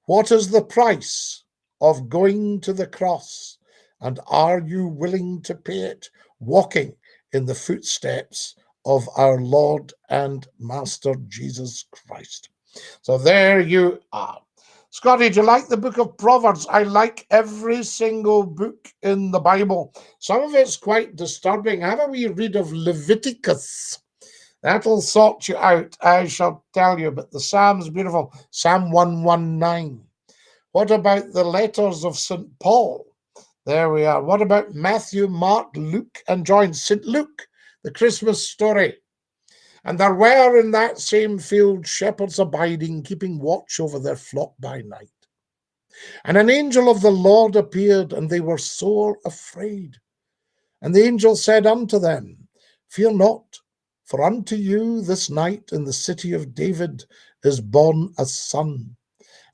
What is the price of going to the cross? And are you willing to pay it, walking in the footsteps of our Lord and Master Jesus Christ? So there you are. Scottie, do you like the book of Proverbs? I like every single book in the Bible. Some of it's quite disturbing. Have a wee read of Leviticus. That'll sort you out, I shall tell you. But the Psalm's beautiful. Psalm 119. What about the letters of St. Paul? There we are. What about Matthew, Mark, Luke, and John? St. Luke, the Christmas story. And there were in that same field shepherds abiding, keeping watch over their flock by night. And an angel of the Lord appeared, and they were sore afraid. And the angel said unto them, Fear not, for unto you this night in the city of David is born a son,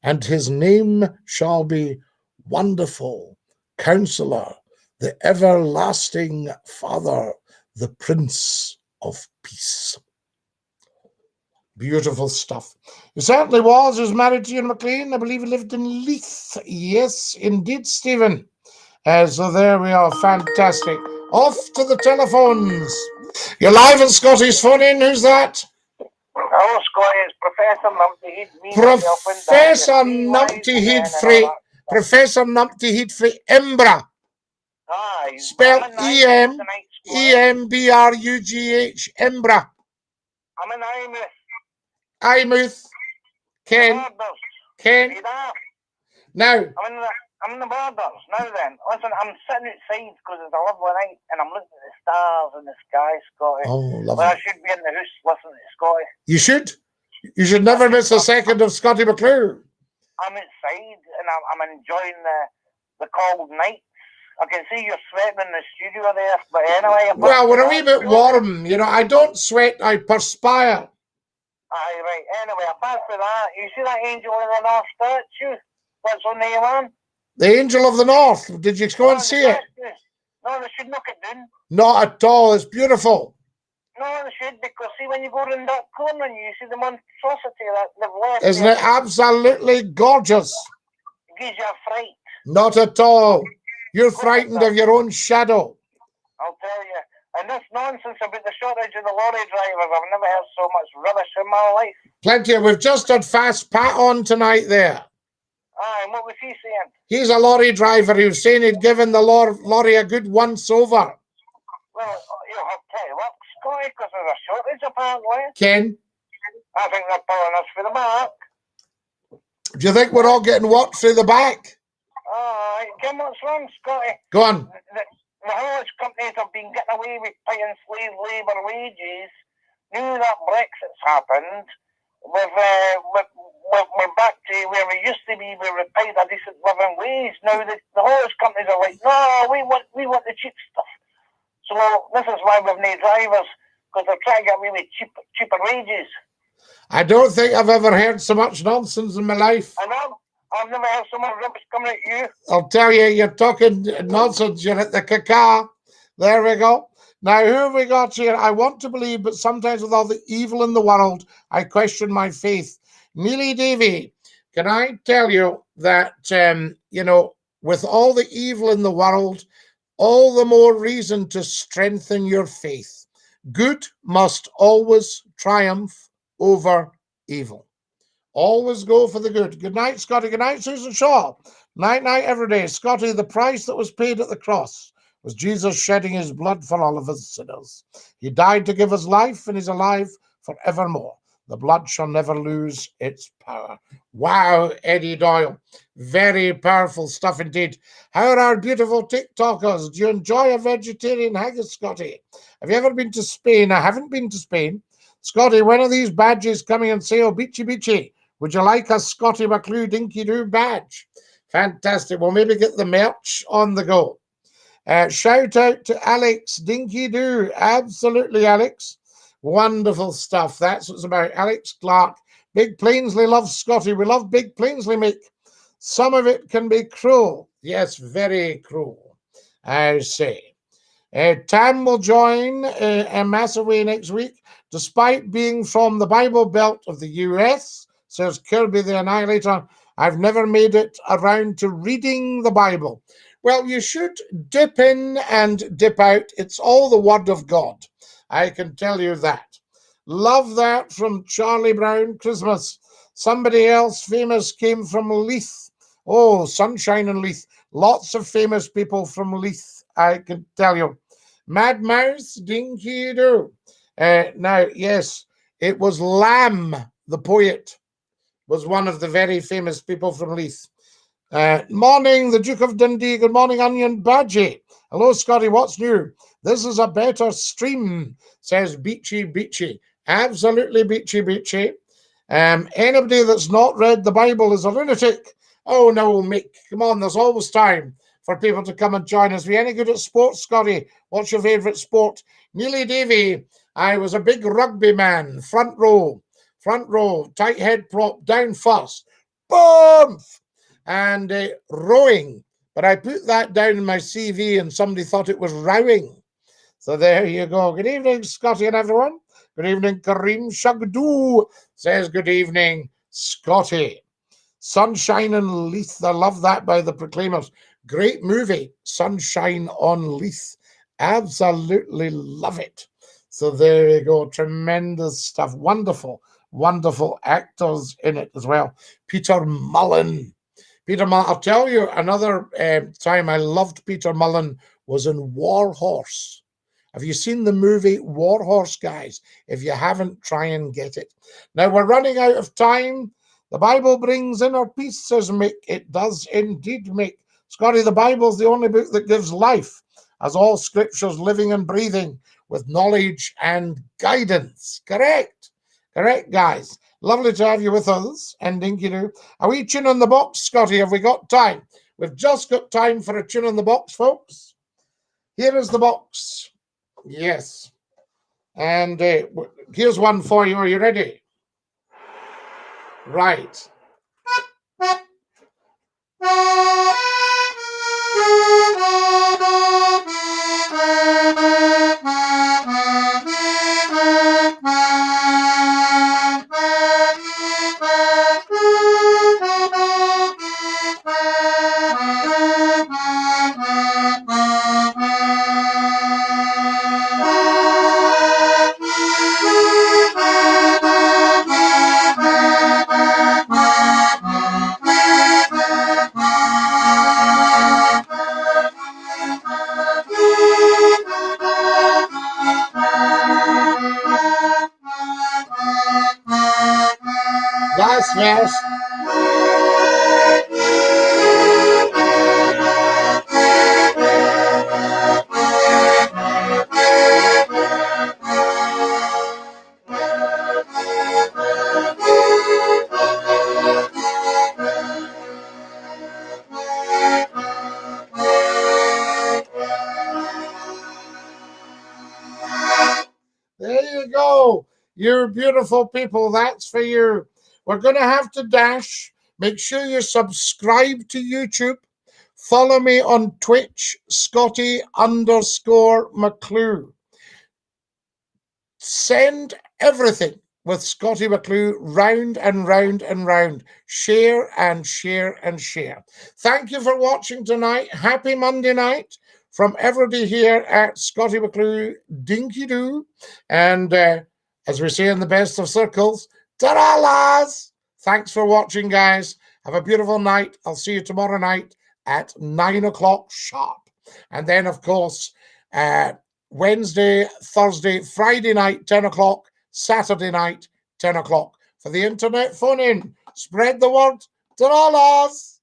and his name shall be Wonderful, Counselor, the Everlasting Father, the Prince of Peace. Beautiful stuff. He certainly was. He was married to Ian McLean. I believe he lived in Leith. Yes, indeed, Stephen. So there we are. Fantastic. Off to the telephones. You're live on Scottie's phone in. Who's that? Hello, Scottie. It's Professor Numpty. Professor Numpty Heedfree. Professor Numpty Heedfree. Embra. Aye. Spelled E-M-B-R-U-G-H. Embra. I'm in Eyemouth. Eyemouth. Ken. Ken. Now. I'm in the borders. Now then, listen, I'm sitting outside because it's a lovely night and I'm looking at the stars in the sky, Scottie. Oh, lovely. Well, I should be in the house listening to Scottie. You should. You should never miss a second of Scottie McCLUE. I'm outside and I'm enjoying the cold night. I can see you're sweating in the studio there, but anyway. Well, we're a wee bit warm. You know, I don't sweat, I perspire. Aye, right. Anyway, apart from that, you see that Angel of the North statue? What's her name on? The Angel of the North. Did you go and see it? No, they should knock it down. Not at all. It's beautiful. No, they should, because see, when you go around that corner, you see the monstrosity that they've left. Isn't it absolutely gorgeous? It gives you a fright. Not at all. You're frightened of your own shadow. I'll tell you. And this nonsense about the shortage of the lorry drivers, I've never heard so much rubbish in my life. Plenty. We've just had Fast Pat on tonight there. Aye, and what was he saying? He's a lorry driver who's saying he'd given the lorry a good once over. Well, you'll have to work, Scottie, because there's a shortage apparently. Ken? I think they're pulling us for the back. Do you think we're all getting work through the back? Alright, Ken, what's wrong, Scottie? Go on. The haulage companies have been getting away with paying slave labour wages. Now that Brexit's happened, we're back to where we used to be, where we paid a decent living wage. Now the haulage companies are like, no, we want the cheap stuff. So this is why we've no drivers, because they're trying to get away with cheaper wages. I don't think I've ever heard so much nonsense in my life. I know. I've never heard so much rubbish coming at you. I'll tell you, you're talking nonsense. You're at the caca. There we go. Now, who have we got here? I want to believe, but sometimes with all the evil in the world, I question my faith. Neely Davy, can I tell you that, you know, with all the evil in the world, all the more reason to strengthen your faith. Good must always triumph over evil. Always go for the good. Good night, Scottie. Good night, Susan Shaw. Night, night, every day. Scottie, the price that was paid at the cross was Jesus shedding his blood for all of us sinners. He died to give us life, and he's alive forevermore. The blood shall never lose its power. Wow, Eddie Doyle. Very powerful stuff indeed. How are our beautiful TikTokers? Do you enjoy a vegetarian haggis, Scottie? Have you ever been to Spain? I haven't been to Spain. Scottie, when are these badges coming on sale? Beachy Beachy. Would you like a Scottie McCLUE Dinky Doo badge? Fantastic. We'll maybe get the merch on the go. Shout out to Alex Dinky Doo. Absolutely, Alex. Wonderful stuff. That's what it's about. Alex Clark. Big Plainsley loves Scottie. We love Big Plainsley, Mick. Some of it can be cruel. Yes, very cruel, I say. Tam will join a massive way next week, despite being from the Bible Belt of the US, says Kirby the Annihilator. I've never made it around to reading the Bible. Well, you should dip in and dip out. It's all the Word of God. I can tell you that. Love that from Charlie Brown Christmas. Somebody else famous came from Leith. Oh, sunshine and Leith. Lots of famous people from Leith, I can tell you. Mad Mouse, Dinky Doo. Now, yes, it was Lamb, the poet, was one of the very famous people from Leith. Morning, the Duke of Dundee. Good morning, Onion Badgie. Hello, Scottie. What's new? This is a better stream, says Beachy Beachy. Absolutely Beachy Beachy. Anybody that's not read the Bible is a lunatic. Oh, no, Mick. Come on, there's always time for people to come and join us. Are you any good at sports, Scottie? What's your favourite sport? Neely Davy. I was a big rugby man. Front row, tight head prop, down first. Boom! And rowing. But I put that down in my CV and somebody thought it was rowing. So there you go. Good evening, Scottie and everyone. Good evening, Kareem Shagdoo says good evening, Scottie. Sunshine on Leith. I love that by the Proclaimers. Great movie, Sunshine on Leith. Absolutely love it. So there you go. Tremendous stuff. Wonderful, wonderful actors in it as well. Peter Mullen. I'll tell you, another time I loved Peter Mullen was in War Horse. Have you seen the movie War Horse, guys? If you haven't, try and get it. Now, we're running out of time. The Bible brings inner peace, says Mick. It does indeed, Mick. Scottie, the Bible's the only book that gives life, as all scriptures living and breathing, with knowledge and guidance. Correct. Correct, guys. Lovely to have you with us. And Dinky Doo. Are we tune on the box, Scottie? Have we got time? We've just got time for a tune on the box, folks. Here is the box. Yes. And here's one for you. Are you ready? Right. Last verse. There you go. You beautiful people. That's for you. We're going to have to dash. Make sure you subscribe to YouTube. Follow me on Twitch, Scottie_McCLUE. Send everything with Scottie McCLUE round and round and round. Share and share and share. Thank you for watching tonight. Happy Monday night from everybody here at Scottie McCLUE Dinky Doo. And as we say in the best of circles, ta-ra, lads! Thanks for watching, guys. Have a beautiful night. I'll see you tomorrow night at 9 o'clock sharp. And then, of course, Wednesday, Thursday, Friday night, 10 o'clock, Saturday night, 10 o'clock. For the internet phone in, spread the word to all us.